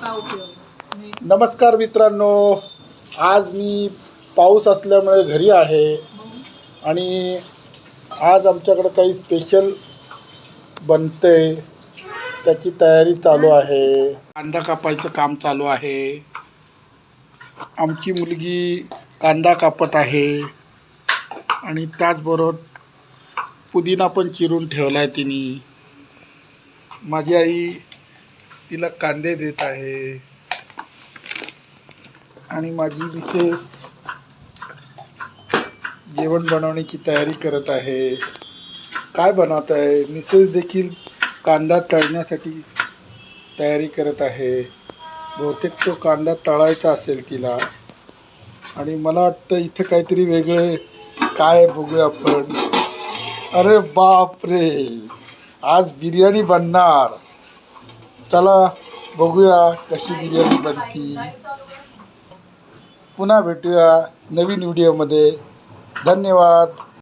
नमस्कार मित्रांनो, आज मी पाऊस असल्यामुळे घरी आहे आणि आज आमच्याकडे काही स्पेशल बनतंय, त्याची तयारी चालू आहे. कांदा कापायचं काम चालू आहे. आमची मुलगी कांदा कापत आहे आणि त्याचबरोबर पुदिना पण चिरून ठेवला आहे तिने. माझी आई तिला कांदे देत आहे आणि माझी मिसेस जेवण बनवण्याची तयारी करत आहे. काय बनवत आहे? मिसेस देखील कांदा तळण्यासाठी तयारी करत आहे. बहुतेक तो कांदा तळायचा असेल तिला. आणि मला वाटतं इथं काहीतरी वेगळे काय बघूया आपण. अरे बाप रे, आज बिर्याणी बनणार. चला बघूया कशी बिर्याणी बनती. पुन्हा भेटूया नवीन व्हिडिओमध्ये. धन्यवाद.